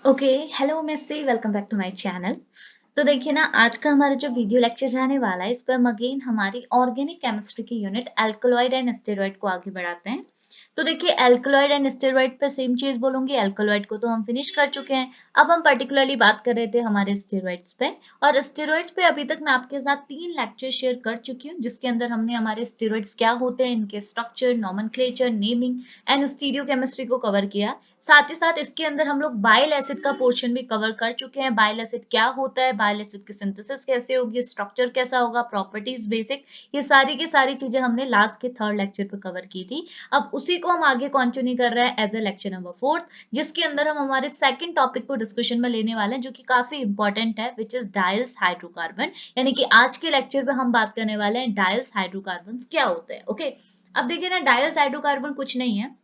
Okay. Hello Missy, welcome back to my channel. तो देखिए ना, आज का हमारा जो वीडियो लेक्चर रहने वाला है, इस पर हम अगेन हमारी ऑर्गेनिक केमिस्ट्री की यूनिट एल्कलॉइड एंड स्टेरॉइड को आगे बढ़ाते हैं। तो देखिए, एल्कलॉइड एंड स्टेरॉइड पे सेम चीज बोलूंगी। एल्कलॉइड को तो हम फिनिश कर चुके हैं। अब हम पर्टिकुलरली बात कर रहे थे हमारे स्टेरॉइड्स पे। और स्टेरॉइड्स पे अभी तक मैं आपके साथ 3 लेक्चर शेयर कर चुकी हूँ, जिसके अंदर हमने हमारे स्टेरॉइड्स क्या होते हैं, इनके structure, nomenclature, naming and stereochemistry को कवर किया। साथ ही साथ इसके अंदर हम लोग बाइल एसिड का पोर्शन भी कवर कर चुके हैं। बाइल एसिड क्या होता है, बाइल एसिड की सिंथेसिस कैसे होगी, स्ट्रक्चर कैसा होगा, प्रॉपर्टीज बेसिक, ये सारी की सारी चीजें हमने लास्ट के 3rd लेक्चर पे कवर की थी। अब उसी को हम आगे कंटिन्यू कर रहे हैं as a lecture number 4th, जिसके अंदर हम हमारे सेकंड टॉपिक को डिस्कशन में लेने वाले हैं, जो कि काफी इंपॉर्टेंट है, विच इज डायल्स हाइड्रोकार्बन। यानी कि आज के लेक्चर पे हम बात करने वाले हैं डायल्स हाइड्रोकार्बन क्या होते हैं। ओके, अब देखिए ना, डायल्स हाइड्रोकार्बन कुछ नहीं है।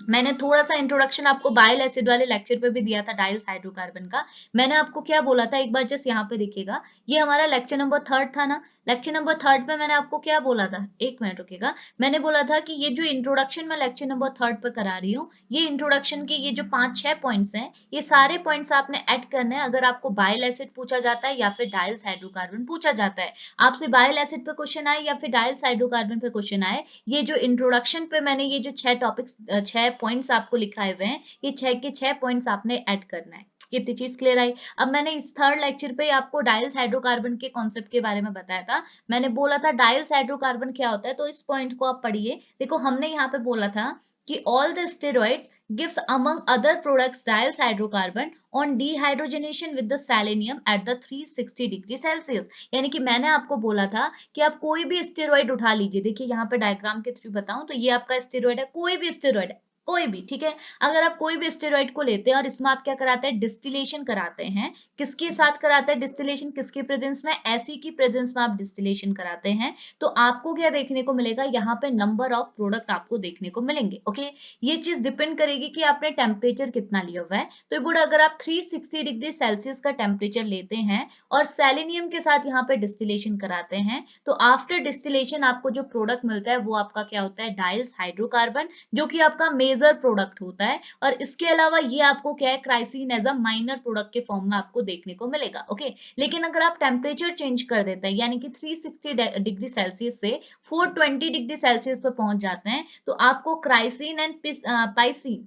मैंने थोड़ा सा इंट्रोडक्शन आपको बाइल एसिड वाले लेक्चर पे भी दिया था डाइल्स हाइड्रोकार्बन का। मैंने आपको क्या बोला था, एक बार जस्ट यहाँ पे देखिएगा। ये हमारा लेक्चर नंबर 3rd था ना। लेक्चर नंबर 3rd पे मैंने आपको क्या बोला था, एक मिनट रुकिएगा। मैंने बोला था कि ये जो इंट्रोडक्शन मैं लेक्चर नंबर 3rd पे करा रही हूँ, ये इंट्रोडक्शन के ये जो 5-6 पॉइंट्स हैं, ये सारे पॉइंट्स आपने ऐड करने हैं अगर आपको बाइल एसिड पूछा जाता है या फिर डाइल्स हाइड्रोकार्बन पूछा जाता है। आपसे बाइल एसिड पे क्वेश्चन आए या फिर डाइल्स हाइड्रोकार्बन पे क्वेश्चन आए, ये जो इंट्रोडक्शन पे मैंने ये जो 6 टॉपिक्स 6 पॉइंट्स आपको लिखाए हुए हैं, ये 6 के 6 पॉइंट्स आपने ऐड करना है। कितनी चीज क्लियर आई। अब मैंने इस 3rd लेक्चर पे आपको डाइल्स हाइड्रोकार्बन के कॉन्सेप्ट के बारे में बताया था। मैंने बोला था डाइल्स हाइड्रोकार्बन क्या होता है, तो इस पॉइंट को आप पढ़िए। देखो, हमने यहाँ पे बोला था कि all the steroids gives among other products diels hydrocarbon on dehydrogenation with the selenium at the 360 degree Celsius. यानी कि मैंने आपको बोला था कि आप कोई भी स्टेरॉइड उठा लीजिए। देखिए यहाँ पे डायग्राम के थ्रू बताऊं तो ये आपका स्टेरॉइड है, कोई भी स्टेरॉइड है, कोई भी, ठीक है। अगर आप कोई भी स्टेरॉइड को लेते हैं और इसमें आप क्या कराते हैं, डिस्टिलेशन कराते हैं। किसके साथ कराते हैं डिस्टिलेशन, किसके प्रेजेंस में, एसिड की प्रेजेंस में आप डिस्टिलेशन कराते हैं, तो आपको क्या देखने को मिलेगा, यहाँ पे नंबर ऑफ प्रोडक्ट आपको देखने को मिलेंगे। ओके, ये चीज डिपेंड करेगी कि आपने टेम्परेचर कितना लिया हुआ है। तो गुड, अगर आप 360 डिग्री सेल्सियस का टेम्परेचर लेते हैं और सेलेनियम के साथ यहाँ पे डिस्टिलेशन कराते हैं, तो आफ्टर डिस्टिलेशन आपको जो प्रोडक्ट मिलता है वो आपका क्या होता है, डाइल्स हाइड्रोकार्बन, जो कि आपका मेजर प्रोडक्ट होता है। और इसके अलावा ये आपको क्या है, क्राइसिन एज अ माइनर प्रोडक्ट के फॉर्म में आपको देखने को मिलेगा। ओके, लेकिन अगर आप टेम्परेचर चेंज कर देते हैं, यानी कि 360 डिग्री सेल्सियस से 420 डिग्री सेल्सियस पर पहुंच जाते हैं, तो आपको क्राइसिन एंड पाइसिन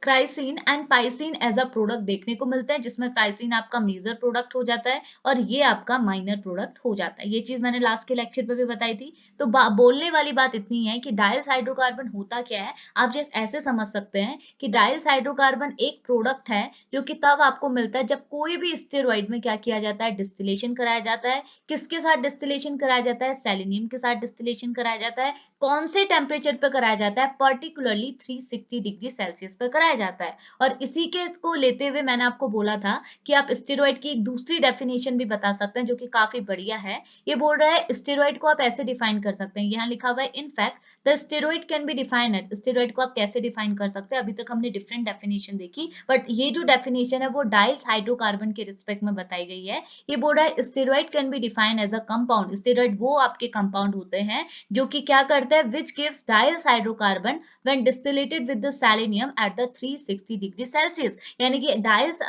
क्राइसिन एंड पाइसिन एज अ प्रोडक्ट देखने को मिलता है, जिसमें क्राइसिन आपका मेजर प्रोडक्ट हो जाता है और ये आपका माइनर प्रोडक्ट हो जाता है। ये चीज मैंने लास्ट के लेक्चर पे भी बताई थी। तो बोलने वाली बात इतनी है कि डाइल्स हाइड्रोकार्बन होता क्या है, आप जैसे ऐसे समझ सकते हैं कि डाइल्स हाइड्रोकार्बन एक प्रोडक्ट है जो कि तब आपको मिलता है जब कोई भी स्टेरॉइड में क्या किया जाता है, डिस्टिलेशन कराया जाता है। किसके साथ डिस्टिलेशन कराया जाता है, सेलेनियम के साथ डिस्टिलेशन कराया जाता है। कौन से टेम्परेचर पर कराया जाता है, पर्टिकुलरली 360 डिग्री सेल्सियस पर कराया जाता है। और इसी के को लेते हुए मैंने आपको बोला था कि आप स्टेरॉइड की एक दूसरी डेफिनेशन भी बता सकते हैं, जो कि काफी बढ़िया है। ये बोल रहा है स्टेरॉइड को आप ऐसे डिफाइन कर सकते हैं, यहाँ लिखा हुआ है, in fact the steroid can be defined. Steroid को आप कैसे डिफाइन कर सकते हैं, अभी तक हमने डिफरेंट डेफिनेशन देखी, बट ये जो डेफिनेशन है वो डाइल्स हाइड्रोकार्बन के रिस्पेक्ट में बताई गई है। ये बोल रहा है steroid can be defined as a compound. Steroid वो आपके कंपाउंड होते हैं जो कि क्या करते हैं, which gives Diels hydrocarbon when distillated with the selenium at the 360 degree Celsius. यानी कि डाइल्स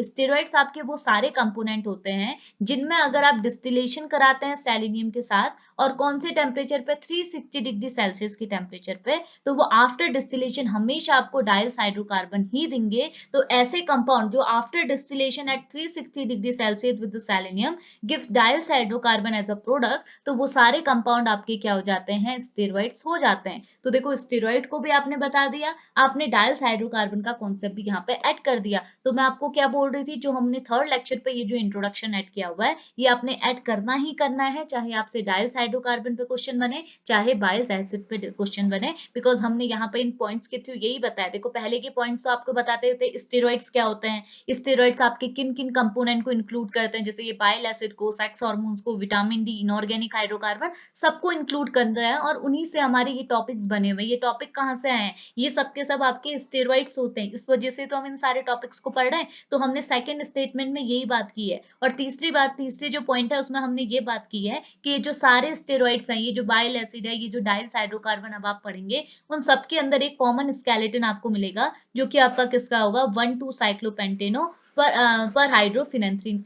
स्टेरॉइड्स आपके वो सारे कंपोनेंट होते हैं जिनमें अगर आप डिस्टिलेशन कराते हैं सेलेनियम के साथ, और कौन से टेम्परेचर पे, 360 डिग्री सेल्सियस की टेम्परेचर पे, तो वो आफ्टर डिस्टिलेशन हमेशा आपको डाइल्स हाइड्रोकार्बन ही देंगे। तो ऐसे कंपाउंड जो after distillation at 360 degree Celsius with the selenium gives Diels hydrocarbon as a product, तो वो सारे कंपाउंड आपके क्या हो जाते हैं, स्टेरॉइड्स हो जाते हैं। तो देखो, स्टेरॉइड को भी आपने बता दिया, आपने डाइल्स हाइड्रोकार्बन का कॉन्सेप्ट भी यहाँ पे ऐड कर दिया। तो मैं आपको क्या बोल रही थी, जो हमने 3rd लेक्चर पे ये जो इंट्रोडक्शन ऐड किया हुआ है, ये आपने ऐड करना ही करना है, चाहे आपसे डाइल्स हाइड्रोकार्बन पे क्वेश्चन बने, चाहे बाइल्स एसिड पे क्वेश्चन बने, बिकॉज हमने यहाँ पे इन पॉइंट्स के थ्रू यही बताया। देखो, पहले के पॉइंट्स तो आपको बताते थे स्टेरॉइड्स क्या होते हैं, स्टेरॉइड्स आपके किन किन कंपोनेंट को इंक्लूड करते हैं, जैसे ये बाइल एसिड को, सेक्स हार्मोन्स को, विटामिन डी, इनऑर्गेनिक हाइड्रोकार्बन, सबको इंक्लूड कर दिया है। और उन्हीं से हमारे ये टॉपिक्स बने हुए। ये टॉपिक कहाँ से आए हैं, ये सब के सब आपके स्टेरॉइड स्टेरॉइड्स होते हैं, इस वजह से तो हम इन सारे टॉपिक्स को पढ़ रहे हैं। तो हमने सेकंड स्टेटमेंट में यही बात की है। और तीसरी जो पॉइंट है उसमें हमने ये बात की है कि ये जो सारे स्टेरॉइड्स हैं, ये जो बाइल एसिड है, ये जो डाइल हाइड्रोकार्बन अब आप पढ़ेंगे, उन सबके अंदर एक कॉमन स्केलेटन आपको मिलेगा, जो कि आपका किसका होगा, 1,2 साइक्लोपेंटेनो पर हाइड्रोफिनेंथ्रीन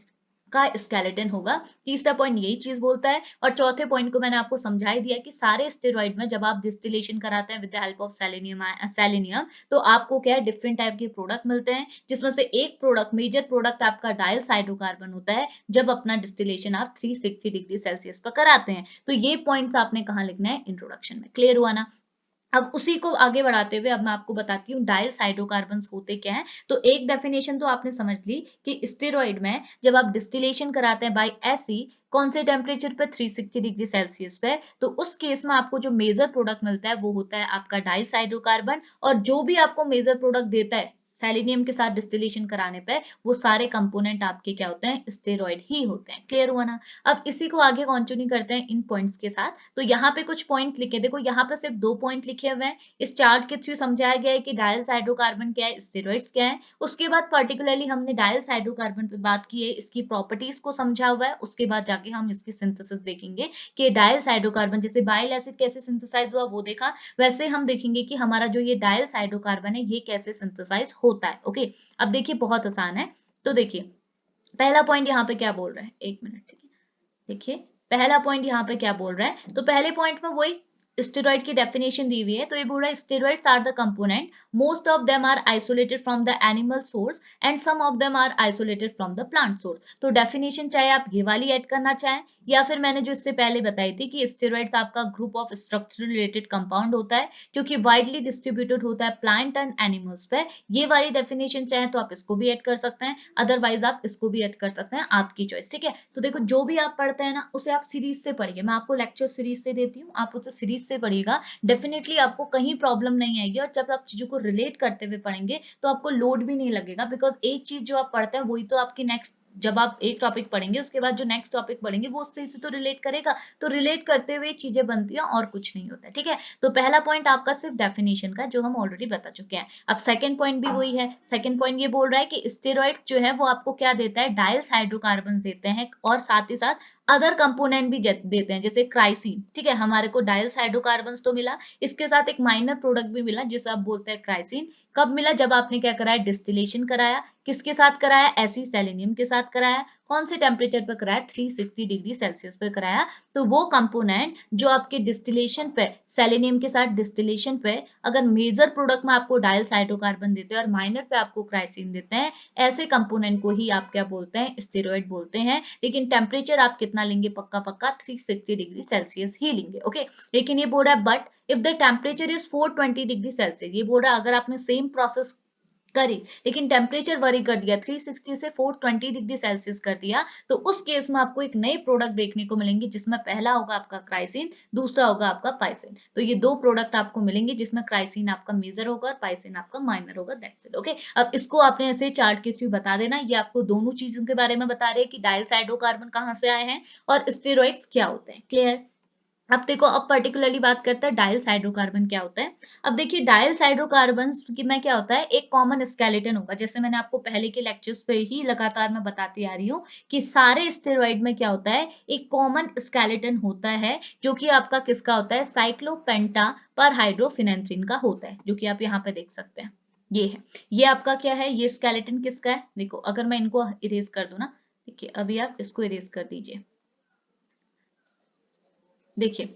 का स्केलेटन होगा। तीसरा पॉइंट यही चीज बोलता है। और चौथे पॉइंट को मैंने आपको समझा ही दिया कि सारे स्टेरॉइड में जब आप डिस्टिलेशन कराते हैं with the help of selenium, तो आपको क्या है, डिफरेंट टाइप के प्रोडक्ट मिलते हैं, जिसमें से एक प्रोडक्ट, मेजर प्रोडक्ट आपका डायल हाइड्रोकार्बन होता है, जब अपना डिस्टिलेशन आप 360 डिग्री सेल्सियस पर कराते हैं। तो ये पॉइंट्स आपने कहाँ लिखना है, इंट्रोडक्शन में। क्लियर हुआ ना? अब उसी को आगे बढ़ाते हुए अब मैं आपको बताती हूँ डाइल हाइड्रोकार्बन्स होते क्या हैं। तो एक डेफिनेशन तो आपने समझ ली कि स्टेरॉइड में जब आप डिस्टिलेशन कराते हैं बाय एसी, कौन से टेम्परेचर पे, 360 डिग्री सेल्सियस पे, तो उस केस में आपको जो मेजर प्रोडक्ट मिलता है वो होता है आपका डाइल हाइड्रोकार्बन। और जो भी आपको मेजर प्रोडक्ट देता है सेलेनियम के साथ डिस्टिलेशन कराने पे, वो सारे कंपोनेंट आपके क्या होते हैं, स्टेरॉइड ही होते हैं। क्लियर हुआ ना? अब इसी को आगे कंटिन्यू करते हैं इन पॉइंट्स के साथ। तो यहाँ पे कुछ पॉइंट लिखे, देखो यहाँ पे सिर्फ 2 पॉइंट लिखे हुए हैं। इस चार्ट के थ्रू समझाया गया है कि डायल हाइड्रोकार्बन क्या है, स्टेरॉइड्स क्या है। उसके बाद पर्टिकुलरली हमने डायल हाइड्रोकार्बन पे बात की है, इसकी प्रॉपर्टीज को समझा हुआ है। उसके बाद जाके हम इसकी सिंथेसिस देखेंगे कि डायल हाइड्रोकार्बन, जैसे बाइल एसिड कैसे सिंथेसाइज हुआ वो देखा, वैसे हम देखेंगे कि हमारा जो ये डायल हाइड्रोकार्बन है ये कैसे सिंथेसाइज होता है। ओके, अब देखिए बहुत आसान है। तो देखिए पहला पॉइंट यहाँ पे क्या बोल रहा है, एक मिनट, ठीक है। देखिए पहला पॉइंट यहाँ पे क्या बोल रहा है, तो पहले पॉइंट में वही स्टेरॉइड की डेफिनेशन दी हुई है। तो ये बोल रहा है steroids are the component, most of them are isolated from the animal source and some of them are isolated from the plant source. तो डेफिनेशन चाहे आप ये वाली ऐड करना चाहें, या फिर मैंने जो इससे पहले बताई थी कि स्टेरॉइड्स आपका group of structural related compound होता है, जो कि वाइडली डिस्ट्रीब्यूटेड होता है प्लांट एंड एनिमल्स पे, ये वाली डेफिनेशन चाहे तो आप इसको भी ऐड कर सकते हैं, अदरवाइज आप इसको भी ऐड कर सकते हैं, आपकी चॉइस। ठीक है, तो देखो जो भी आप पढ़ते हैं ना उसे आप सीरीज से पढ़िए। मैं आपको लेक्चर सीरीज से देती हूँ, आप उसे सीरीज से पढ़िएगा, डेफिनेटली आपको कहीं प्रॉब्लम नहीं आएगी। और जब आप चीजों को रिलेट करते हुए पढ़ेंगे तो आपको लोड भी नहीं लगेगा, बिकॉज एक चीज जो आप पढ़ते हैं वही तो आपकी नेक्स्ट, जब आप एक टॉपिक पढ़ेंगे उसके बाद जो नेक्स्ट टॉपिक पढ़ेंगे वो उससे तो रिलेट करेगा। तो रिलेट करते हुए चीजें बनती हैं और कुछ नहीं होता है। ठीक है, तो पहला पॉइंट आपका सिर्फ डेफिनेशन का, जो हम ऑलरेडी बता चुके हैं। अब सेकंड पॉइंट भी वही है। सेकंड पॉइंट ये बोल रहा है कि स्टेरॉइड्स जो है वो आपको क्या देता है, डाइल्स हाइड्रोकार्बन देते हैं, और साथ ही साथ अदर कंपोनेंट भी देते हैं, जैसे क्राइसिन। ठीक है, हमारे को डाइल्स हाइड्रोकार्बन तो मिला, इसके साथ एक माइनर प्रोडक्ट भी मिला जिसे आप बोलते हैं क्राइसिन। कब मिला, जब आपने क्या कराया, डिस्टिलेशन कराया। किसके साथ कराया, एसी सेलेनियम के साथ कराया। कौन से टेम्परेचर पर कराया, 360 डिग्री सेल्सियस पर कराया। तो वो कंपोनेंट जो आपके डिस्टिलेशन पे, सेलेनियम के साथ डिस्टिलेशन पे, अगर मेजर प्रोडक्ट में आपको डाइल्स हाइड्रोकार्बन देते हैं और माइनर पे आपको क्राइसिन देते हैं, ऐसे कंपोनेंट को ही आप क्या बोलते हैं, स्टेरॉइड बोलते हैं। लेकिन टेम्परेचर आप कितना लेंगे, पक्का पक्का 360 डिग्री सेल्सियस ही लेंगे। ओके, लेकिन ये बोल रहा है but if the temperature is 420 degree Celsius, ये बोल रहा है अगर आपने सेम प्रोसेस करी लेकिन टेम्परेचर वरी कर दिया, 360 से 420 डिग्री सेल्सियस कर दिया, तो उस केस में आपको एक नई प्रोडक्ट देखने को मिलेंगे, जिसमें पहला होगा आपका क्राइसिन, दूसरा होगा आपका पाइसिन। तो ये दो प्रोडक्ट आपको मिलेंगे जिसमें क्राइसिन आपका मेजर होगा और पाइसिन आपका माइनर होगा। That's it. ओके, अब इसको आपने ऐसे चार्ट के थ्रू बता देना। ये आपको दोनों चीजों के बारे में बता रहे हैं कि डाइल्स हाइड्रोकार्बन कहाँ से आए हैं और स्टेरॉइड्स क्या होते हैं। क्लियर? अब देखो, अब पर्टिकुलरली बात करते हैं डाइल्स हाइड्रोकार्बन क्या होता है। अब देखिए डाइल्स हाइड्रोकार्बन की में क्या होता है, एक कॉमन स्केलेटन होगा। जैसे मैंने आपको पहले के लेक्चर्स पे ही लगातार मैं बताती आ रही हूँ कि सारे स्टेरॉइड में क्या होता है, एक कॉमन स्केलेटन होता है, जो कि आपका किसका होता है, साइक्लोपेंटा पर हाइड्रोफिनेंथ्रीन का होता है, जो कि आप यहाँ पे देख सकते हैं। ये है, ये आपका क्या है, ये स्केलेटन किसका है। देखो अगर मैं इनको इरेज कर दूं ना, देखिए अभी आप इसको इरेज कर दीजिए। देखिए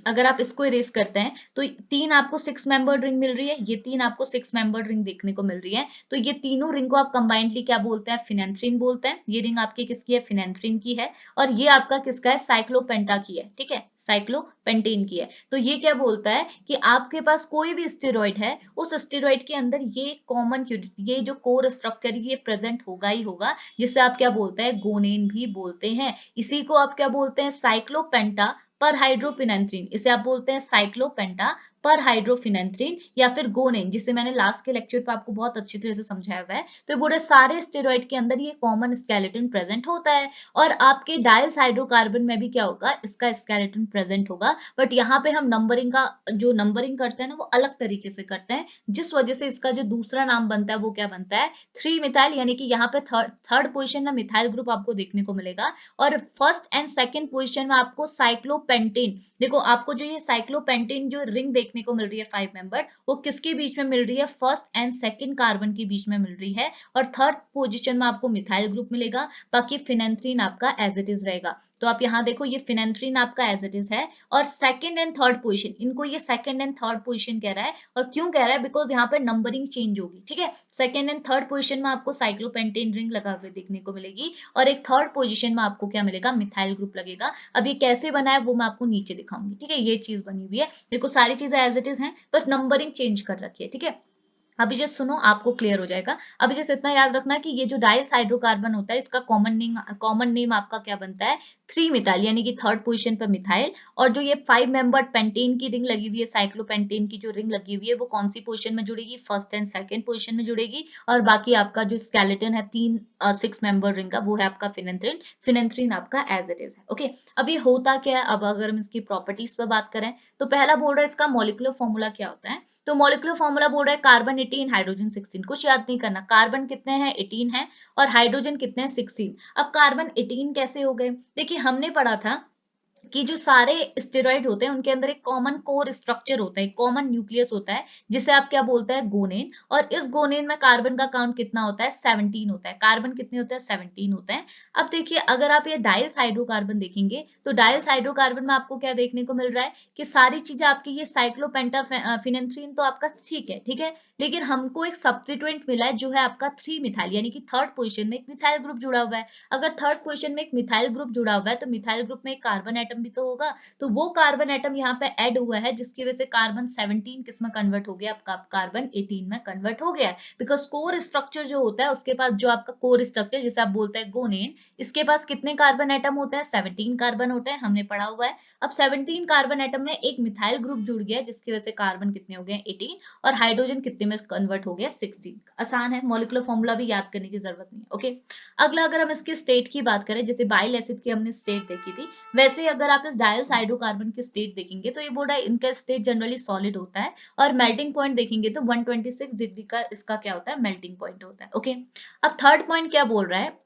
अगर आप इसको इरेज करते हैं तो तीन आपको 6 मेंबर्ड रिंग मिल रही है, ये तीन आपको 6 मेंबर्ड रिंग देखने को मिल रही है। तो ये तीनों रिंग को आप कंबाइंडली क्या बोलते हैं, फिनेंथ्रीन बोलते हैं। ये रिंग आपकी किसकी है, फिनेंथ्रीन की है। और ये आपका किसका है, साइक्लोपेंटा की है। ठीक है, साइक्लोपेंटेन की है। तो ये क्या बोलता है कि आपके पास कोई भी स्टेरॉइड है, उस स्टेरॉइड के अंदर ये कॉमन यूनिट, ये जो कोर स्ट्रक्चर ये प्रेजेंट होगा ही होगा, जिसे आप क्या बोलते हैं, गोनेन भी बोलते हैं। इसी को आप क्या बोलते हैं, साइक्लोपेंटा पर हाइड्रोफिनेंथ्रीन, इसे आप बोलते हैं साइक्लोपेंटा पर हाइड्रोफिनेंथ्रीन या फिर गोनेन, जिसे मैंने लास्ट के लेक्चर पे आपको बहुत अच्छी तरह से समझाया हुआ है। तो बोले सारे स्टेरॉइड के अंदर ये कॉमन स्केलेटन प्रेजेंट होता है, और आपके डायल्स हाइड्रोकार्बन में भी क्या होगा, इसका स्केलेटन प्रेजेंट होगा। बट यहाँ पे हम नंबरिंग का जो नंबरिंग करते हैं ना, वो अलग तरीके से करते हैं, जिस वजह से इसका जो दूसरा नाम बनता है वो क्या बनता है, 3 मिथाइल, यानी कि यहाँ पे थर्ड पोजिशन में मिथाइल ग्रुप आपको देखने को मिलेगा, और फर्स्ट एंड सेकेंड पोजिशन में आपको साइक्लोपेंटेन। देखो आपको जो ये साइक्लोपेंटेन जो रिंग देखने को मिल रही है 5 मेंबर, वो किसके बीच में मिल रही है, फर्स्ट एंड सेकेंड कार्बन के बीच में मिल रही है, और थर्ड पोजीशन में आपको मिथाइल ग्रुप मिलेगा। बाकी फिनेंथ्रीन आपका एज इट इज रहेगा। तो आप यहाँ देखो ये फिनेंथ्रीन आपका एज इट इज है, और सेकंड एंड थर्ड पोजीशन, इनको ये सेकंड एंड थर्ड पोजीशन कह रहा है, और क्यों कह रहा है, बिकॉज यहाँ पर नंबरिंग चेंज होगी, ठीक है। सेकंड एंड थर्ड पोजीशन में आपको साइक्लोपेंटेन रिंग लगा हुए देखने को मिलेगी, और एक थर्ड पोजीशन में आपको क्या मिलेगा, मिथाइल ग्रुप लगेगा। अब ये कैसे बना है वो मैं आपको नीचे दिखाऊंगी, ठीक है। ये चीज बनी हुई है, देखो सारी चीजें एज इट इज हैं, बस नंबरिंग चेंज कर रखी है, ठीक है। अभी जस्ट सुनो, आपको क्लियर हो जाएगा। अभी जस्ट इतना याद रखना कि ये जो डाइस हाइड्रोकार्बन होता है, इसका कॉमन नेम आपका क्या बनता है, 3 मिथाइल, यानी कि थर्ड पोजीशन पर मिथाइल। और जो ये 5 मेंबर्ड पेंटेन की रिंग लगी हुई है, साइक्लोपेंटेन की जो रिंग लगी हुई है, वो कौन सी पोजीशन में जुड़ेगी, फर्स्ट एंड सेकंड पोजीशन में जुड़ेगी। और बाकी आपका जो स्केलेटन है 6 मेंबर रिंग का, वो है आपका फिनेंथ्रीन। फिनेंथ्रीन आपका एज इट इज है, ओके। अब ये होता क्या है, अब अगर हम इसकी प्रॉपर्टीज पर बात करें, तो पहला बोल रहा है इसका मॉलिक्यूलर फॉर्मूला क्या होता है। तो मॉलिक्यूलर फॉर्मूला बोल रहा है कार्बन 18 हाइड्रोजन 16, कुछ याद नहीं करना, कार्बन कितने हैं 18 है, और हाइड्रोजन कितने हैं 16। अब कार्बन 18 कैसे हो गए, देखिए हमने पढ़ा था कि जो सारे स्टेरॉइड होते हैं उनके अंदर एक कॉमन कोर स्ट्रक्चर होता है, कॉमन न्यूक्लियस होता है, जिसे आप क्या बोलते हैं, गोनेन। और इस गोनेन में कार्बन का काउंट कितना होता है, 17 होता है। कार्बन कितने होते हैं, 17 होते हैं। अब देखिए अगर आप ये डाइल्स हाइड्रोकार्बन देखेंगे, तो डाइल्स हाइड्रोकार्बन में आपको क्या देखने को मिल रहा है कि सारी चीजें आपकी ये साइक्लोपेंटाफिनेंथ्रीन तो आपका ठीक है, ठीक है, लेकिन हमको एक सब्स्टिट्यूएंट मिला है जो है आपका 3 मिथाइल, यानी कि थर्ड पोजीशन में एक मिथाइल ग्रुप जुड़ा हुआ है। अगर थर्ड पोजीशन में एक मिथाइल ग्रुप जुड़ा हुआ है, तो मिथाइल ग्रुप में एक कार्बन एटम भी तो होगा। तो वो कार्बन एटम यहाँ पे ऐड हुआ है, जिसकी वजह से कार्बन 17 किस में कन्वर्ट हो गया, आपका कार्बन 18 में कन्वर्ट हो गया है। बिकॉज कोर स्ट्रक्चर जो होता है, उसके पास जो आपका कोर स्ट्रक्चर जिसे आप बोलते हैं गोनेन, इसके पास कितने कार्बन एटम होते हैं, 17 कार्बन होते हैं, हमने पढ़ा हुआ है। अब 17 कार्बन एटम में एक मिथाइल ग्रुप जुड़ गया, जिसकी वजह से कार्बन कितने हो गए, 18, और हाइड्रोजन कितने में कन्वर्ट हो गया, 16। आसान है, मॉलिक्यूलर फॉर्मूला भी याद करने की जरूरत नहीं है, ओके। अगला अगर हम इसके स्टेट की बात करें, जैसे बाइल एसिड की हमने स्टेट देखी थी, वैसे अगर आप इस डायल हाइड्रोकार्बन की स्टेट देखेंगे, तो ये बोल रहा है इनका स्टेट जनरली सॉलिड होता है, और मेल्टिंग पॉइंट देखेंगे तो 126 डिग्री का इसका क्या होता है, मेल्टिंग पॉइंट होता है, ओके। अब थर्ड पॉइंट क्या बोल रहा है,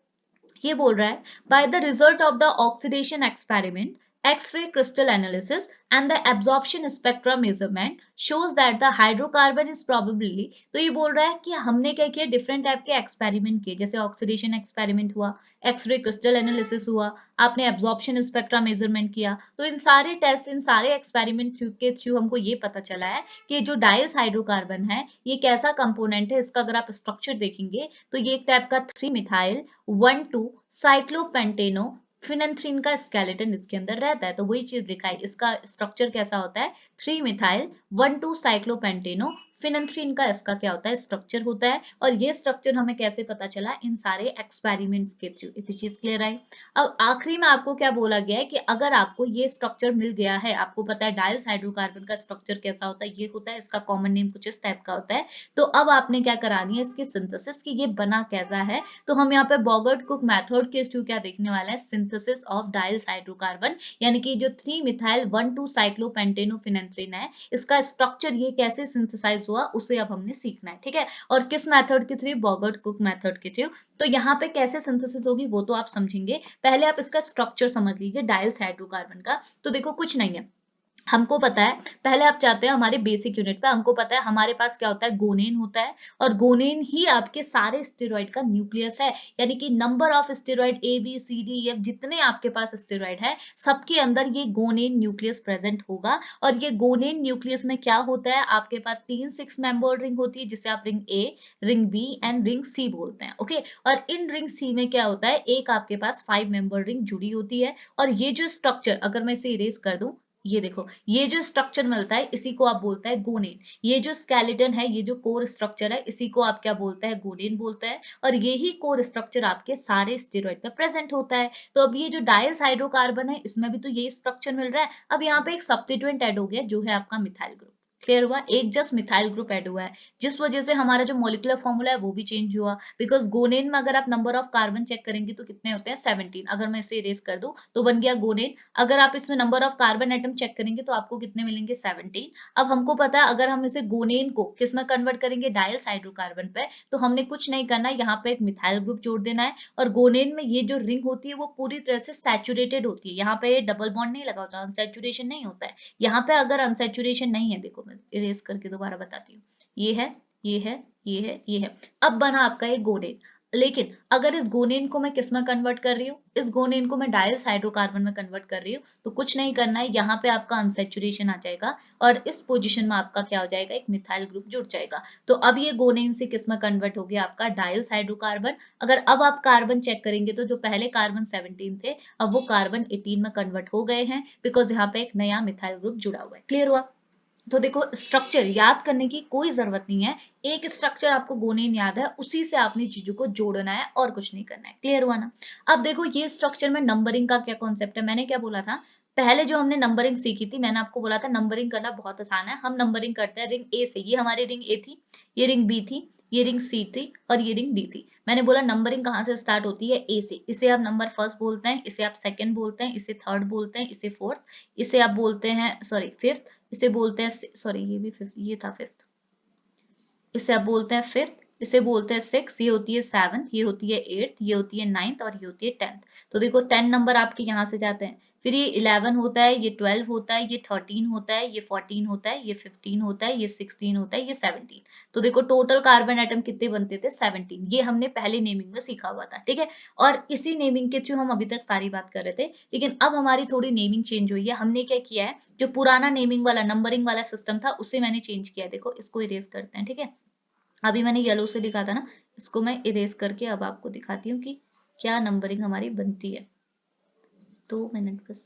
ये बोल रहा है by the result of the oxidation experiment, X-ray crystal analysis and the absorption spectra measurement shows that the hydrocarbon is probably, तो ये बोल रहा है कि हमने क्या किया, डिफरेंट टाइप के एक्सपेरिमेंट किए, जैसे ऑक्सीडेशन एक्सपेरिमेंट हुआ, एक्सरे क्रिस्टल एनालिसिस हुआ, आपने एब्जॉर्प्शन स्पेक्ट्रा मेजरमेंट किया। तो इन सारे टेस्ट, इन सारे एक्सपेरिमेंट के थ्रू हमको ये पता चला है कि जो डाइल्स हाइड्रोकार्बन है ये कैसा कंपोनेंट है। इसका अगर आप स्ट्रक्चर देखेंगे, तो ये एक टाइप का 3 मिथाइल 1,2 साइक्लोपेंटेनो फिनेंथ्रीन का स्केलेटन इसके अंदर रहता है। तो वही चीज लिखा है, इसका स्ट्रक्चर कैसा होता है, 3 मिथाइल 1,2 साइक्लोपेंटेनो फिनेंथ्रीन का इसका क्या होता है, स्ट्रक्चर होता है। और ये स्ट्रक्चर हमें कैसे पता चला, इन सारे एक्सपेरिमेंट्स के थ्रू। इतनी चीज क्लियर आई। अब आखिरी में आपको क्या बोला गया है कि अगर आपको ये स्ट्रक्चर मिल गया है, आपको पता है डाइल्स हाइड्रोकार्बन का स्ट्रक्चर कैसा होता है, ये होता है, इसका कॉमन नेम कुछ इस टाइप का होता है, तो अब आपने क्या करानी है, इसकी सिंथेसिस की, ये बना कैसा है। तो हम यहाँ पे बॉगर्ट कुक मेथड के थ्रू क्या देखने वाले हैं, सिंथेसिस ऑफ डाइल्स हाइड्रोकार्बन, यानी कि जो 3 मिथाइल 1,2 साइक्लोपेंटेनो फिनेंथ्रीन है, इसका स्ट्रक्चर ये कैसे सिंथेसाइज हुआ, उसे अब हमने सीखना है, ठीक है। और किस मेथड के थ्रू, बॉगर्ट कुक मेथड के थ्रू। तो यहाँ पे कैसे सिंथेसिस होगी वो तो आप समझेंगे, पहले आप इसका स्ट्रक्चर समझ लीजिए डाइल्स हाइड्रोकार्बन का। तो देखो कुछ नहीं है, हमको पता है, पहले आप चाहते हैं हमारे बेसिक यूनिट पे, हमको पता है हमारे पास क्या होता है, गोनेन होता है, और गोनेन ही आपके सारे स्टेरॉइड का न्यूक्लियस है। यानी कि नंबर ऑफ स्टेरॉइड ABCDEF जितने आपके पास स्टेरॉइड है, सबके अंदर ये गोनेन न्यूक्लियस प्रेजेंट होगा। और ये गोनेन न्यूक्लियस में क्या होता है, आपके पास 3 6 मेंबर रिंग होती है, जिसे आप ring A, ring B and ring C बोलते हैं, ओके। और इन रिंग C में क्या होता है, एक आपके पास 5 मेंबर रिंग जुड़ी होती है। और ये जो स्ट्रक्चर, अगर मैं इसे इरेज कर दूं, ये देखो, ये जो स्ट्रक्चर मिलता है इसी को आप बोलते हैं गोनेन। ये जो स्केलेटन है, ये जो कोर स्ट्रक्चर है, इसी को आप क्या बोलते हैं, गोनेन बोलते हैं। और यही कोर स्ट्रक्चर आपके सारे स्टेरॉइड पे प्रेजेंट होता है। तो अब ये जो डाइल्स हाइड्रोकार्बन है, इसमें भी तो यही स्ट्रक्चर मिल रहा है। अब यहाँ पे एक सब्स्टिट्यूएंट ऐड हो गया, जो है आपका मिथाइल ग्रुप। क्लियर हुआ, एक जस्ट मिथाइल ग्रुप ऐड हुआ है, जिस वजह से हमारा जो मॉलिक्यूलर फॉर्मूला है वो भी चेंज हुआ। बिकॉज गोनेन में अगर आप नंबर ऑफ कार्बन चेक करेंगे तो कितने होते हैं 17, अगर मैं इसे इरेज कर दूं तो बन गया गोनेन। अगर आप इसमें number of carbon atom check करेंगे तो आपको कितने मिलेंगे 17। अब हमको पता है अगर हम इसे गोनेन को किस में कन्वर्ट करेंगे, डायल हाइड्रोकार्बन पे, तो हमने कुछ नहीं करना है, यहाँ पे एक मिथाइल ग्रुप जोड़ देना है। और गोनेन में ये जो रिंग होती है वो पूरी तरह से सैचुरेटेड होती है, यहाँ पे डबल बॉन्ड नहीं लगा होता, अनसैचुरेशन नहीं होता है। यहाँ पे अगर अनसैचुरेशन नहीं है, देखो मैं इरेज करके दोबारा बताती हूँ, ये है, ये है, ये है, ये है। अब बना आपका ये गोनेन। लेकिन अगर इस गोनेन को मैं किस में कन्वर्ट कर रही हूँ, इस गोनेन को मैं डायल्स हाइड्रोकार्बन में कन्वर्ट कर रही हूँ, तो कुछ नहीं करना है, यहाँ पे आपका अनसैचुरेशन आ जाएगा और इस पोजीशन में आपका क्या हो जाएगा, एक मिथाइल ग्रुप जुड़ जाएगा। तो अब ये गोनेन से किस में कन्वर्ट हो गया, आपका डायल्स हाइड्रोकार्बन। अगर अब आप कार्बन चेक करेंगे तो जो पहले कार्बन 17 थे, अब वो कार्बन 18 में कन्वर्ट हो गए हैं, बिकॉज यहाँ पे एक नया मिथाइल ग्रुप जुड़ा हुआ है। क्लियर हुआ? तो देखो, स्ट्रक्चर याद करने की कोई जरूरत नहीं है, एक स्ट्रक्चर आपको गोनेन याद है, उसी से आपने चीजों को जोड़ना है और कुछ नहीं करना है। क्लियर हुआ ना? अब देखो ये स्ट्रक्चर में नंबरिंग का क्या कॉन्सेप्ट है, मैंने क्या बोला था पहले जो हमने नंबरिंग सीखी थी, मैंने आपको बोला था नंबरिंग करना बहुत आसान है। हम नंबरिंग करते हैं रिंग ए से, ये हमारी रिंग ए थी, ये रिंग बी थी, ये रिंग सी थी और ये रिंग डी थी। मैंने बोला नंबरिंग कहाँ से स्टार्ट होती है, ए से। इसे आप नंबर फर्स्ट बोलते हैं, इसे आप सेकंड बोलते हैं, इसे थर्ड बोलते हैं, इसे फोर्थ, इसे आप बोलते हैं सॉरी फिफ्थ, इसे बोलते हैं सॉरी ये भी फिफ्थ, ये था फिफ्थ, इसे आप बोलते हैं फिफ्थ, इसे बोलते हैं सिक्स, ये होती है सेवंथ, ये होती है एट्थ, ये होती है नाइन्थ और ये होती है टेंथ। तो देखो 10 नंबर आपके यहाँ से जाते हैं, फिर ये 11 होता है, ये 12 होता है, ये 13 होता है, ये 14 होता है, ये 15 होता है, ये 16 होता है, ये 17। तो देखो टोटल कार्बन एटम कितने बनते थे 17, ये हमने पहले नेमिंग में सीखा हुआ था, ठीक है। और इसी नेमिंग के थ्रू हम अभी तक सारी बात कर रहे थे, लेकिन अब हमारी थोड़ी नेमिंग चेंज हुई है। हमने क्या किया है, जो पुराना नेमिंग वाला नंबरिंग वाला सिस्टम था उसे मैंने चेंज किया है। देखो इसको इरेज करते हैं, ठीक है। अभी मैंने येलो से लिखा था ना, इसको मैं इरेज करके अब आपको दिखाती हूँ कि क्या नंबरिंग हमारी बनती है। 2 मिनट बस।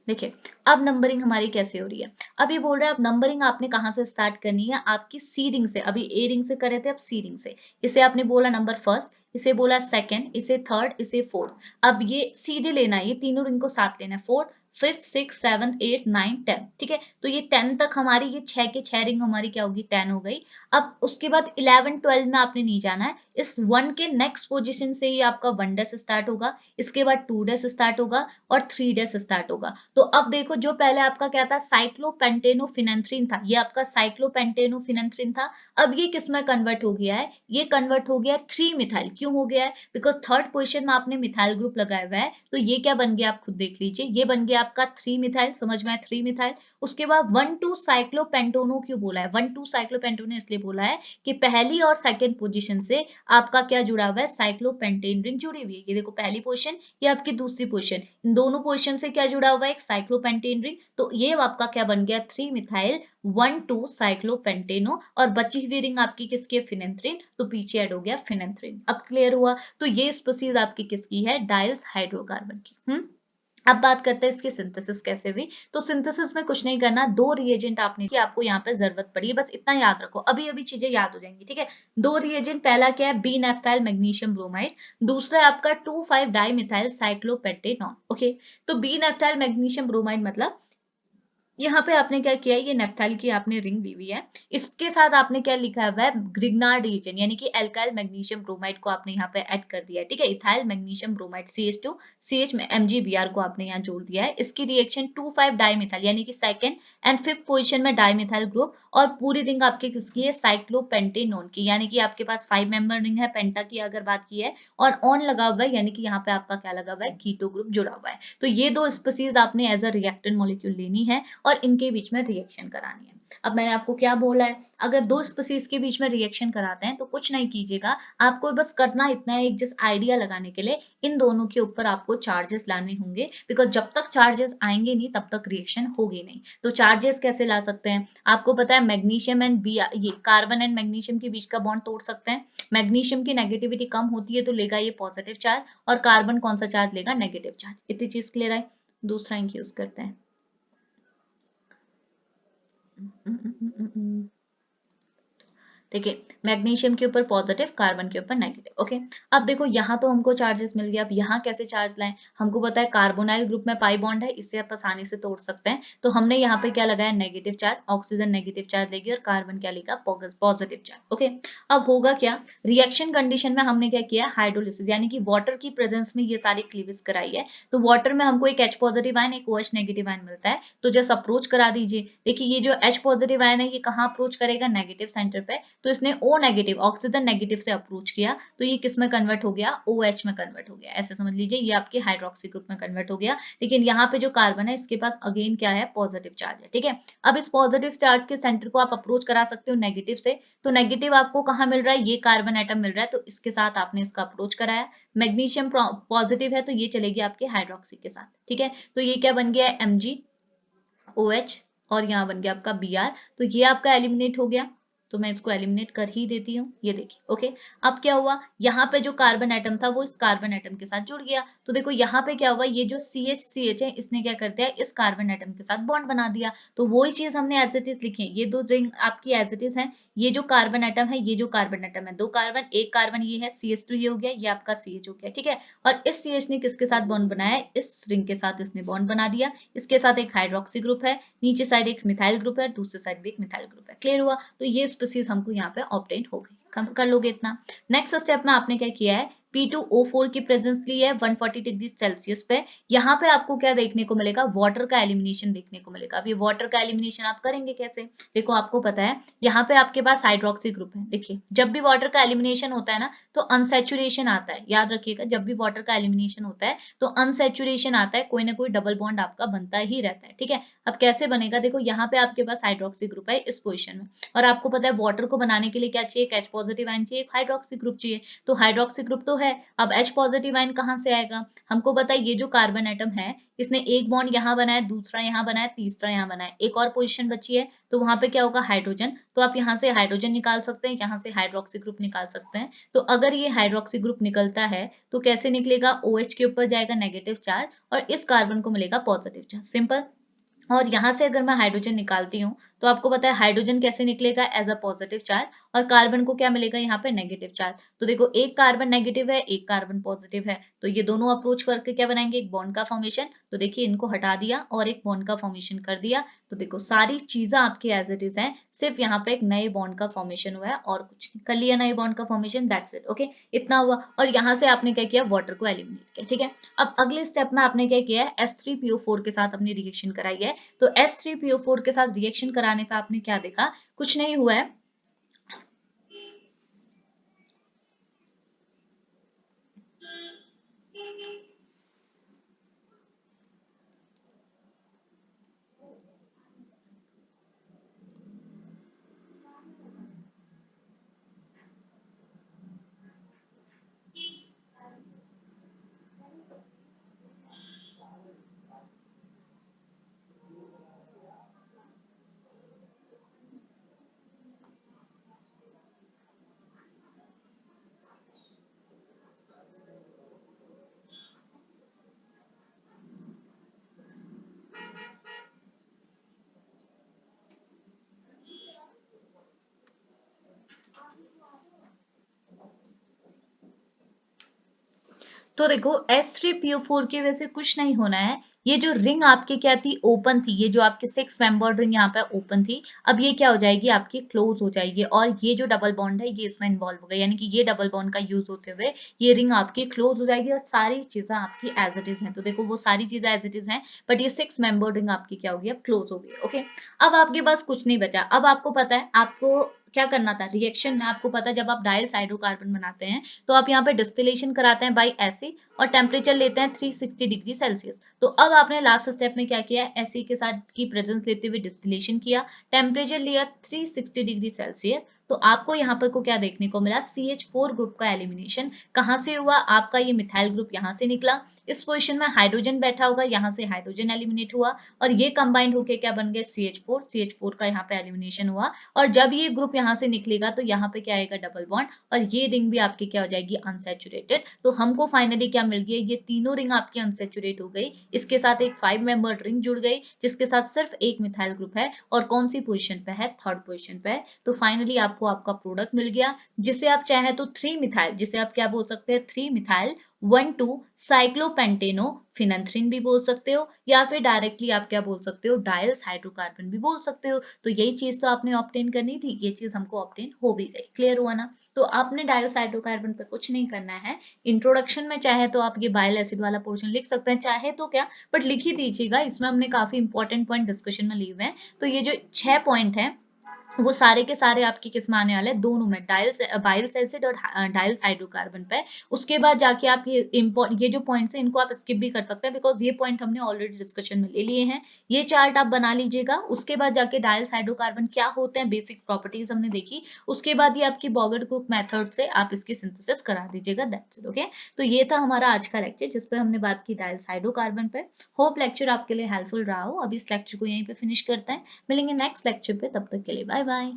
देखिए अब नंबरिंग हमारी कैसे हो रही है। अब ये बोल रहा है अब नंबरिंग आपने कहाँ से स्टार्ट करनी है, आपकी सी रिंग से। अभी ए रिंग से करे थे, अब सी रिंग से। इसे आपने बोला नंबर फर्स्ट, इसे बोला सेकंड, इसे थर्ड, इसे फोर्थ। अब ये सीधे लेना है, ये तीनों रिंग को साथ लेना है, fourth, fifth, six, seven, eight, nine, ten, ठीक है। तो ये 10 तक हमारी, ये 6 के 6 रिंग हमारी क्या होगी, 10 हो गई। अब उसके बाद 11 12 में आपने नहीं जाना है, इस 1 के नेक्स्ट पोजिशन से ही आपका 1 डेस स्टार्ट होगा, इसके बाद 2 डेस स्टार्ट होगा और 3 डेस स्टार्ट होगा। तो अब देखो जो पहले आपका क्या था, साइक्लोपेंटेनोफिनेंथ्रीन था, ये आपका साइक्लोपेंटेनोफिनेंथ्रीन था। अब ये किस में कन्वर्ट हो गया है, ये कन्वर्ट हो गया 3 मिथाइल। क्यों हो गया है, बिकॉज थर्ड पोजीशन में आपने मिथाइल ग्रुप लगाया हुआ है, तो ये क्या बन गया आप खुद देख लीजिए, ये बन गया आपका 3 मिथाइल। समझ में आया, 3 मिथाइल। उसके बाद 1 2 साइक्लोपेंटोनो क्यों बोला है, 1 2 साइक्लोपेंटोनो इसलिए बोला है कि पहली और सेकेंड पोजिशन से आपका क्या जुड़ा हुआ है, साइक्लोपेंटेन रिंग जुड़ी हुई है। ये देखो पहली पोजिशन, ये आपकी दूसरी पोजिशन, इन दोनों पोजिशन से क्या जुड़ा हुआ है, एक साइक्लोपेंटेन रिंग। तो ये आपका क्या बन गया, 3 मिथाइल 1 2 साइक्लोपेंटेनो। और बची हुई रिंग आपकी किसकी है, फिनेंथ्रीन, तो पीछे ऐड हो गया फिनेंथ्रीन। अब क्लियर हुआ? तो ये स्पीशीज आपकी किसकी है, डायल्स हाइड्रोकार्बन की। अब बात करते हैं इसकी सिंथेसिस कैसे हुई। तो सिंथेसिस में कुछ नहीं करना, 2 रिएजेंट आपने की, आपको यहाँ पे जरूरत पड़ी है, बस इतना याद रखो, अभी अभी चीजें याद हो जाएंगी, ठीक है। 2 रिएजेंट, पहला क्या है, बी नेफ्थाइल मैग्नीशियम ब्रोमाइड, दूसरा है आपका 2,5 डाइमिथाइल साइक्लोपेंटेनॉन। ओके, तो बी नेफ्थाइल मैग्नीशियम ब्रोमाइड मतलब यहाँ पे आपने क्या किया है, ये नेफ्थाइल की आपने रिंग दी हुई है, इसके साथ आपने क्या लिखा हुआ है, ग्रिग्नार्ड रिएजेंट, यानी कि एल्काइल मैग्नीशियम ब्रोमाइड को आपने यहाँ पे ऐड कर दिया है, ठीक है। Ethyl magnesium bromide CH2 CH में MgBr को आपने यहाँ जोड़ दिया है। इसकी रिएक्शन 2,5 डाइमिथाइल, यानी कि सेकंड एंड फिफ्थ पोजीशन में डाइमिथाइल ग्रुप, और पूरी रिंग आपकी किसकी है, साइक्लोपेंटेनोन की, यानी कि आपके पास 5 मेंबर रिंग है, पेंटा की अगर बात की है, और ऑन लगा हुआ है, यानी कि यहाँ पे आपका क्या लगा हुआ है, कीटो ग्रुप जुड़ा हुआ है। तो ये 2 स्पीशीज आपने एज अ रिएक्टेंट मॉलिक्यूल लेनी है और इनके बीच में रिएक्शन करानी है। अब मैंने आपको क्या बोला है, अगर 2 स्पीशीज के बीच में रिएक्शन कराते हैं तो कुछ नहीं कीजिएगा, आपको बस करना इतना है, एक जस्ट आइडिया लगाने के लिए इन दोनों के ऊपर आपको चार्जेस लाने होंगे, बिकॉज जब तक चार्जेस आएंगे नहीं तब तक रिएक्शन होगी नहीं। तो चार्जेस कैसे ला सकते हैं, आपको पता है मैग्नीशियम एंड बी, ये कार्बन एंड मैग्नीशियम के बीच का बॉन्ड तोड़ सकते हैं। मैग्नीशियम की नेगेटिविटी कम होती है तो लेगा ये पॉजिटिव चार्ज, और कार्बन कौन सा चार्ज लेगा, नेगेटिव चार्ज। इतनी चीज क्लियर है। दूसरा इंक यूज करते हैं। देखिए मैग्नीशियम के ऊपर पॉजिटिव, कार्बन के ऊपर नेगेटिव। ओके, अब देखो यहाँ तो हमको चार्जेस मिल गए, अब यहाँ कैसे चार्ज लाएं? हमको पता है कार्बोनाइल ग्रुप में पाई बॉन्ड है, इससे आप आसानी से तोड़ सकते हैं। तो हमने यहाँ पे क्या लगाया? Negative charge. Oxygen negative charge लेगी और कार्बन क्या लेगा? Positive charge. ओके, अब होगा क्या? रिएक्शन कंडीशन में हमने क्या किया? हाइड्रोलिसिस, यानी कि वाटर की प्रेजेंस में ये सारी क्लीवेज कराई है। तो वाटर में हमको एक H पॉजिटिव आयन, एक OH नेगेटिव आयन मिलता है। तो जस्ट अप्रोच करा दीजिए। देखिए ये जो H पॉजिटिव आयन है ये कहाँ अप्रोच करेगा? नेगेटिव सेंटर पे। तो इसने O नेगेटिव, ऑक्सीजन नेगेटिव से अप्रोच किया, तो ये किस में कन्वर्ट हो गया? OH में कन्वर्ट हो गया। ऐसे समझ लीजिए ये आपके हाइड्रोक्सी ग्रुप में कन्वर्ट हो गया। लेकिन यहाँ पे जो कार्बन है इसके पास अगेन क्या है? पॉजिटिव चार्ज है। ठीक है, अब इस पॉजिटिव चार्ज के सेंटर को आप अप्रोच करा सकते हो नेगेटिव से। तो नेगेटिव आपको कहाँ मिल रहा है? ये कार्बन एटम मिल रहा है, तो इसके साथ आपने इसका अप्रोच कराया। मैग्नीशियम पॉजिटिव है तो ये चलेगी आपके हाइड्रोक्सी के साथ। ठीक है, तो ये क्या बन गया है? MgOH, और यहाँ बन गया आपका Br। तो ये आपका एलिमिनेट हो गया, तो मैं इसको एलिमिनेट कर ही देती हूँ। ये देखिए। ओके, अब क्या हुआ? यहाँ पे जो कार्बन एटम था वो इस कार्बन एटम के साथ जुड़ गया। तो देखो यहाँ पे क्या हुआ? ये जो CH है इसने क्या कर दिया? इस कार्बन एटम के साथ बॉन्ड बना दिया। तो वही चीज हमने एज इट इज लिखी है। ये दो रिंग आपकी एज इट इज है। ये जो कार्बन एटम है, ये जो कार्बन एटम है, दो कार्बन, एक कार्बन ये है CH2, ये हो गया, ये आपका CH हो गया। ठीक है, और इस CH ने किसके साथ बॉन्ड बनाया है? इस रिंग के साथ इसने बॉन्ड बना दिया। इसके साथ एक हाइड्रोक्सी ग्रुप है, नीचे साइड एक मिथाइल ग्रुप है, दूसरे साइड भी एक मिथाइल ग्रुप है। क्लियर हुआ? तो ये स्पीसीज हमको यहाँ पे ऑब्टेन हो गई। कम कर लोगे इतना। नेक्स्ट स्टेप में आपने क्या किया है? P2O4 की प्रेजेंस ली है 140 डिग्री सेल्सियस पे। यहाँ पे आपको क्या देखने को मिलेगा? वाटर का एलिमिनेशन देखने को मिलेगा। अब ये वाटर का एलिमिनेशन आप करेंगे कैसे? देखो आपको पता है यहाँ पे आपके पास हाइड्रोक्सी ग्रुप है। देखिए जब भी वाटर का एलिमिनेशन होता है ना तो अनसेचुरेशन आता है। याद रखिएगा, जब भी वाटर का एलिमिनेशन होता है तो अनसेचुरेशन आता है, कोई ना कोई डबल बॉन्ड आपका बनता ही रहता है। ठीक है, अब कैसे बनेगा? देखो यहाँ पे आपके पास हाइड्रोक्सी ग्रुप है इस पोजीशन में, और आपको पता है वाटर को बनाने के लिए क्या चाहिए? एक H पॉजिटिव आयन चाहिए, एक हाइड्रोक्सी ग्रुप चाहिए। तो हाइड्रोक्सी ग्रुप तो है, अब H पॉजिटिव आयन कहाँ से आएगा? हमको पता है ये जो कार्बन एटम है इसने एक बॉन्ड यहाँ बनाया, दूसरा यहाँ बनाया, तीसरा यहाँ बनाया, एक और पोजीशन बची है, तो वहां पे क्या होगा? हाइड्रोजन। तो आप यहाँ से हाइड्रोजन निकाल सकते हैं, यहाँ से हाइड्रोक्सी ग्रुप निकाल सकते हैं। तो अगर ये हाइड्रोक्सी ग्रुप निकलता है तो कैसे निकलेगा? OH के ऊपर जाएगा नेगेटिव चार्ज और इस कार्बन को मिलेगा पॉजिटिव चार्ज। सिंपल। और यहाँ से अगर मैं हाइड्रोजन निकालती हूँ तो आपको पता है हाइड्रोजन कैसे निकलेगा? एज अ पॉजिटिव चार्ज, और कार्बन को क्या मिलेगा यहाँ पे? Negative charge. तो देखो एक कार्बन नेगेटिव है, एक कार्बन पॉजिटिव है, तो ये दोनों अप्रोच करके क्या बनाएंगे? एक बॉन्ड का फॉर्मेशन। तो देखिए इनको हटा दिया और एक बॉन्ड का फॉर्मेशन कर दिया। तो देखो सारी चीजें आपकी एज इट इज है, सिर्फ यहाँ पे एक नए बॉन्ड का फॉर्मेशन हुआ है और कुछ नहीं। कर लिया नए बॉन्ड का फॉर्मेशन, दैट्स इट। ओके, इतना हुआ। और यहाँ से आपने क्या किया? वाटर को एलिमिनेट किया। ठीक है, अब अगले स्टेप में आपने क्या किया है? H3PO4 के साथ अपनी रिएक्शन कराई है। तो H3PO4 के साथ रिएक्शन कराने पे आपने क्या देखा? कुछ नहीं हुआ है। तो देखो H3PO4 की वजह से कुछ नहीं होना है। ये जो रिंग आपकी क्या थी? ओपन थी। ये जो आपकी 6 मेंबर्ड रिंग यहाँ पे ओपन थी, अब ये क्या हो जाएगी? आपकी क्लोज हो जाएगी, और ये जो डबल बॉन्ड है ये इसमें इन्वॉल्व हो गया, यानी कि ये डबल बॉन्ड का यूज होते हुए ये रिंग आपकी क्लोज हो जाएगी और सारी चीजें आपकी एज इट इज हैं। तो देखो वो सारी चीजें एज इट इज हैं, बट ये 6 मेंबर्ड रिंग आपकी क्या होगी? अब क्लोज हो गई। ओके, अब आपके पास कुछ नहीं बचा। अब आपको पता है आपको क्या करना था रिएक्शन में। आपको पता है जब आप डायल हाइड्रोकार्बन बनाते हैं तो आप यहाँ पे डिस्टिलेशन कराते हैं बाई एसिड, और टेम्परेचर लेते हैं 360 डिग्री सेल्सियस। तो अब आपने लास्ट स्टेप में क्या किया? एसिड के साथ की प्रेजेंस लेते हुए डिस्टिलेशन किया, टेम्परेचर लिया 360 डिग्री सेल्सियस। तो आपको यहाँ पर को क्या देखने को मिला? CH4 ग्रुप का एलिमिनेशन। कहाँ से हुआ? आपका ये मिथाइल ग्रुप यहाँ से निकला, इस पोजिशन में हाइड्रोजन बैठा होगा, यहाँ से हाइड्रोजन एलिमिनेट हुआ, और ये कंबाइंड होके क्या बन गए? CH4 का यहाँ पे एलिमिनेशन हुआ। और जब ये ग्रुप यहाँ से निकलेगा तो यहाँ पे क्या आएगा? डबल बॉन्ड, और ये रिंग भी आपकी क्या हो जाएगी? अनसैचुरेटेड। तो हमको फाइनली क्या मिल गई? ये तीनों रिंग आपकी अनसैचुरेट हो गई, इसके साथ एक 5 मेंबर्ड रिंग जुड़ गई जिसके साथ सिर्फ एक मिथाइल ग्रुप है, और कौन सी पोजीशन पे है? थर्ड पोजीशन पे है। तो फाइनली आपको आपको आपका प्रोडक्ट मिल गया, जिसे आप चाहे तो 3 मिथाइल, जिसे आप क्या बोल सकते हैं 3 मिथाइल 1,2 साइक्लोपेंटेनो फिनैंथ्रिन भी बोल सकते हो, या फिर डायरेक्टली आप क्या बोल सकते हो डायल्स हाइड्रोकार्बन भी बोल सकते हो। तो यही चीज तो आपने ऑब्टेन करनी थी, ये चीज हमको ऑब्टेन हो भी गई। क्लियर हुआ ना? तो आपने डायल्स हाइड्रोकार्बन पे कुछ नहीं करना है। इंट्रोडक्शन में चाहे तो आप ये बाइल एसिड वाला पोर्शन लिख सकते हैं, चाहे तो क्या बट लिख ही दीजिएगा, इसमें हमने काफी इंपॉर्टेंट पॉइंट डिस्कशन में लिए हुए हैं। तो ये जो 6 पॉइंट है वो सारे के सारे आपके किस में आने वाले हैं, दोनों में, बाइल्स एसिड और डाइल्स हाइड्रोकार्बन पे। उसके बाद जाके आप ये जो पॉइंट्स हैं इनको आप स्किप भी कर सकते हैं, बिकॉज ये पॉइंट हमने ऑलरेडी डिस्कशन में ले लिए हैं। ये चार्ट आप बना लीजिएगा। उसके बाद जाके डाइल्स हाइड्रोकार्बन क्या होते हैं, बेसिक प्रॉपर्टीज हमने देखी। उसके बाद ये आपकी बॉगर्ट कुक मेथड से आप इसकी सिंथेसिस करा दीजिएगा, दैट्स इट। ओके, तो ये था हमारा आज का लेक्चर जिसपे हमने बात की डाइल्स हाइड्रोकार्बन पे। होप लेक्चर आपके लिए हेल्पफुल रहा हो। अब इस लेक्चर को यहीं पे फिनिश करते हैं, मिलेंगे नेक्स्ट लेक्चर पे, तब तक के लिए बाय बाय।